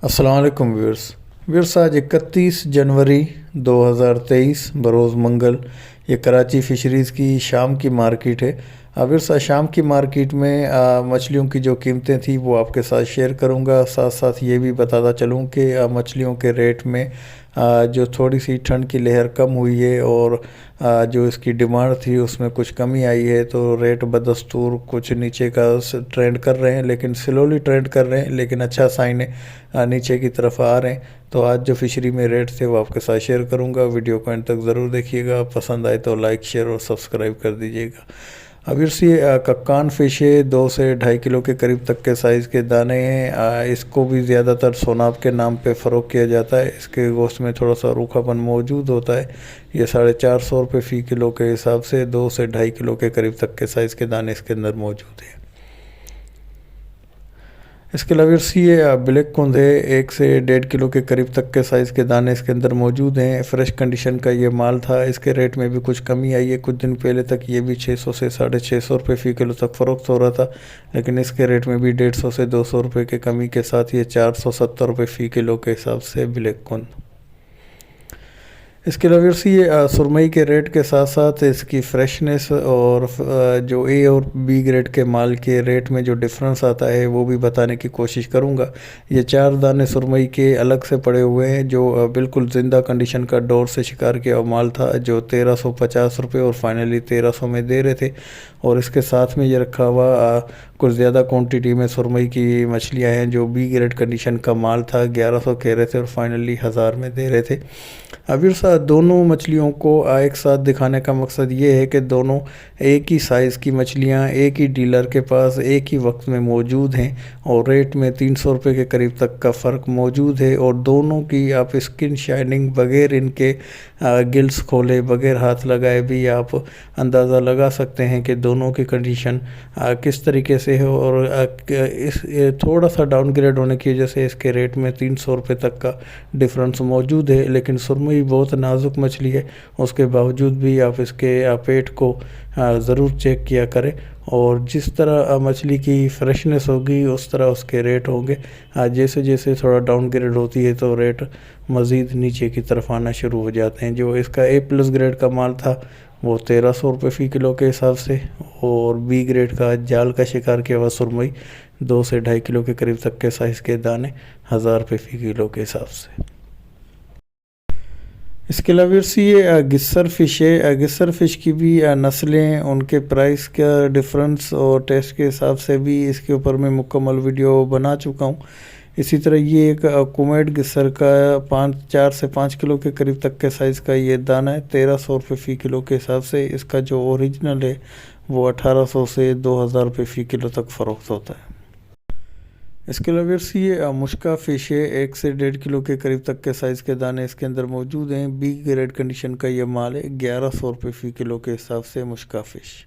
अस्सलाम वालेकुम व्यूअर्स आज 31 जनवरी 2023 बरोज़ मंगल। ये कराची फ़िशरीज़ की शाम की मार्केट है। व्यूअर्स आज शाम की मार्केट में मछलियों की जो कीमतें थी वो आपके साथ शेयर करूंगा। साथ साथ ये भी बताता चलूँ कि मछलियों के रेट में जो थोड़ी सी ठंड की लहर कम हुई है और जो इसकी डिमांड थी उसमें कुछ कमी आई है, तो रेट बदस्तूर कुछ नीचे का ट्रेंड कर रहे हैं, लेकिन स्लोली ट्रेंड कर रहे हैं, लेकिन अच्छा साइन है, नीचे की तरफ आ रहे हैं। तो आज जो फिशरी में रेट थे वो आपके साथ शेयर करूंगा। वीडियो को एंड तक ज़रूर देखिएगा। पसंद आए तो लाइक शेयर और सब्सक्राइब कर दीजिएगा। अब ये कक्कान फ़िश है, 2 से 2.5 किलो के करीब तक के साइज़ के दाने हैं। इसको भी ज़्यादातर सोनाब के नाम पे फ़रोख्त किया जाता है। इसके गोश्त में थोड़ा सा रूखापन मौजूद होता है। ये 450 रुपये फ़ी किलो के हिसाब से 2 से 2.5 किलो के करीब तक के साइज़ के दाने इसके अंदर मौजूद हैं। इसके अलावा ये ब्लैक कुंद है, 1 से 1.5 किलो के करीब तक के साइज़ के दाने इसके अंदर मौजूद हैं। फ्रेश कंडीशन का ये माल था। इसके रेट में भी कुछ कमी आई है। कुछ दिन पहले तक ये भी 600 से 650 रुपये फ़ी किलो तक फ़रोख्त हो रहा था, लेकिन इसके रेट में भी 150 से 200 रुपये के कमी के साथ ये 470 रुपये फ़ी किलो के हिसाब से ब्लैक कुंद। इसके अलावा ये सुरमई के रेट के साथ साथ इसकी फ्रेशनेस और जो ए और बी ग्रेड के माल के रेट में जो डिफरेंस आता है वो भी बताने की कोशिश करूँगा। ये 4 दाने सुरमई के अलग से पड़े हुए हैं, जो बिल्कुल ज़िंदा कंडीशन का डोर से शिकार किया हुआ माल था, जो 1350 रुपये और फाइनली 1300 में दे रहे थे। और इसके साथ में ये रखा हुआ कुछ ज़्यादा क्वांटिटी में सुरमई की मछलियाँ हैं, जो बी ग्रेड कंडीशन का माल था, 1100 कह रहे थे और फाइनली 1000 में दे रहे थे। अब दोनों मछलियों को एक साथ दिखाने का मकसद ये है कि दोनों एक ही साइज़ की मछलियाँ एक ही डीलर के पास एक ही वक्त में मौजूद हैं और रेट में 300 रुपये के करीब तक का फ़र्क मौजूद है। और दोनों की आप स्किन शाइनिंग बग़ैर इनके गिल्स खोले, बग़ैर हाथ लगाए भी आप अंदाज़ा लगा सकते हैं कि दोनों की कंडीशन किस तरीके से है। और इस थोड़ा सा डाउनग्रेड होने की वजह से इसके रेट में 300 रुपये तक का डिफरेंस मौजूद है। लेकिन सुरमई बहुत नाजुक मछली है, उसके बावजूद भी आप इसके पेट को ज़रूर चेक किया करें। और जिस तरह मछली की फ्रेशनेस होगी उस तरह उसके रेट होंगे। जैसे जैसे थोड़ा डाउनग्रेड होती है तो रेट मज़ीद नीचे की तरफ आना शुरू हो जाते हैं। जो इसका A+ ग्रेड का माल था वो 1300 रुपये फ़ी किलो के हिसाब से, और बी ग्रेड का जाल का शिकार किया हुआ सुरमई 2 से 2.5 किलो के करीब तक के साइज़ के दाने 1000 रुपये फ़ी किलो के हिसाब से। इसके अलावा ये गिस्सर फ़िश है। गिस्सर फ़िश की भी नस्लें, उनके प्राइस का डिफरेंस और टेस्ट के हिसाब से भी इसके ऊपर मैं मुकम्मल वीडियो बना चुका हूँ। इसी तरह ये एक कुमेट गिस्सर का 4 से 5 किलो के करीब तक के साइज़ का ये दाना है, 1300 रुपये फ़ी किलो के हिसाब से। इसका जो ओरिजिनल है वो 1800 से 2000 रुपये फ़ी किलो तक फ़रोख्त होता है। इसके अलावा ये मुश्का फ़िश है, 1 से 1.5 किलो के करीब तक के साइज़ के दाने इसके अंदर मौजूद हैं। बी ग्रेड कंडीशन का ये माल है, 1100 रुपये फ़ी किलो के हिसाब से मुश्का फ़िश।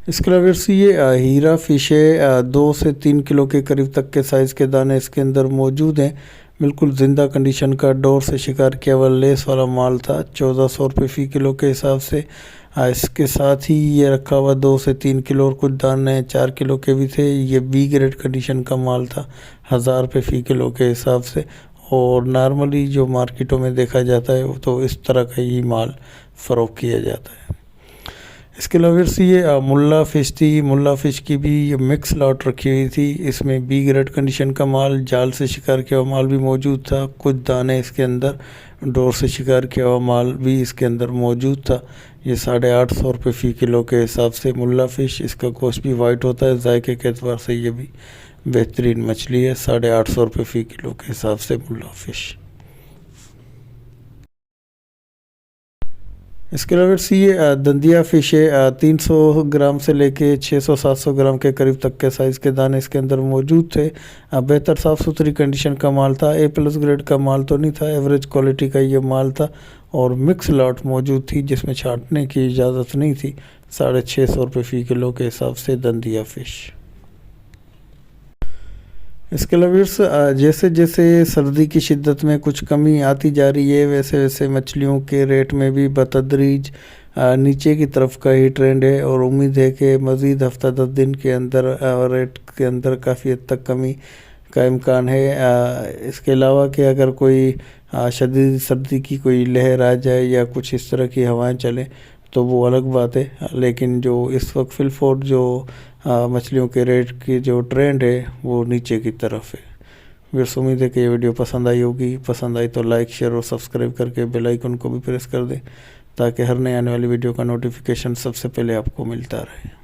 इसके अलावा ये हीरा फ़िश है, 2 से 3 किलो के करीब तक के साइज़ के दाने इसके अंदर मौजूद हैं। बिल्कुल ज़िंदा कंडीशन का डोर से शिकार किया हुआ लेस वाला माल था, 1400 रुपये फ़ी किलो के हिसाब से। इसके साथ ही ये रखा हुआ 2 से 3 किलो और कुछ दाने 4 किलो के भी थे। ये बी ग्रेड कंडीशन का माल था, 1000 रुपये फ़ी किलो के हिसाब से। और नॉर्मली जो मार्केटों में देखा जाता है तो इस तरह का ही माल फ़रोख्त किया जाता है। इसके अलावा ये मुल्ला फ़िश थी। मुल्ला फ़िश की भी ये मिक्स लॉट रखी हुई थी। इसमें बी ग्रेड कंडीशन का माल, जाल से शिकार किया हुआ माल भी मौजूद था, कुछ दाने इसके अंदर डोर से शिकार किया हुआ माल भी इसके अंदर मौजूद था। ये 850 रुपये फ़ी किलो के हिसाब से मुल्ला फ़िश। इसका गोश्त भी वाइट होता है, जायके के एतबार से ये भी बेहतरीन मछली है। 850 रुपये फ़ी किलो के हिसाब से मुल्ला फ़िश। इसके अलावा ये दंदिया फ़िश है, 300 ग्राम से लेके 600-700 ग्राम के करीब तक के साइज़ के दाने इसके अंदर मौजूद थे। बेहतर साफ़ सुथरी कंडीशन का माल था, A+ ग्रेड का माल तो नहीं था, एवरेज क्वालिटी का ये माल था। और मिक्स लॉट मौजूद थी जिसमें छांटने की इजाज़त नहीं थी। 650 रुपये फ़ी किलो के हिसाब से दंदिया फ़िश। इसके अलावा जैसे जैसे सर्दी की शिद्दत में कुछ कमी आती जा रही है, वैसे वैसे मछलियों के रेट में भी बतदरीज नीचे की तरफ का ही ट्रेंड है। और उम्मीद है कि मज़ीद हफ्ता 10 दिन के अंदर रेट के अंदर काफ़ी हद तक कमी का इम्कान है। इसके अलावा कि अगर कोई शदीद सर्दी की कोई लहर आ जाए या कुछ इस तरह की हवाएं चलें तो वो अलग बात है, लेकिन जो इस वक्त फिलफोर जो मछलियों के रेट की जो ट्रेंड है वो नीचे की तरफ है। बस उम्मीद है कि ये वीडियो पसंद आई होगी। पसंद आई तो लाइक, शेयर और सब्सक्राइब करके बेल आइकन को भी प्रेस कर दें ताकि हर नए आने वाली वीडियो का नोटिफिकेशन सबसे पहले आपको मिलता रहे।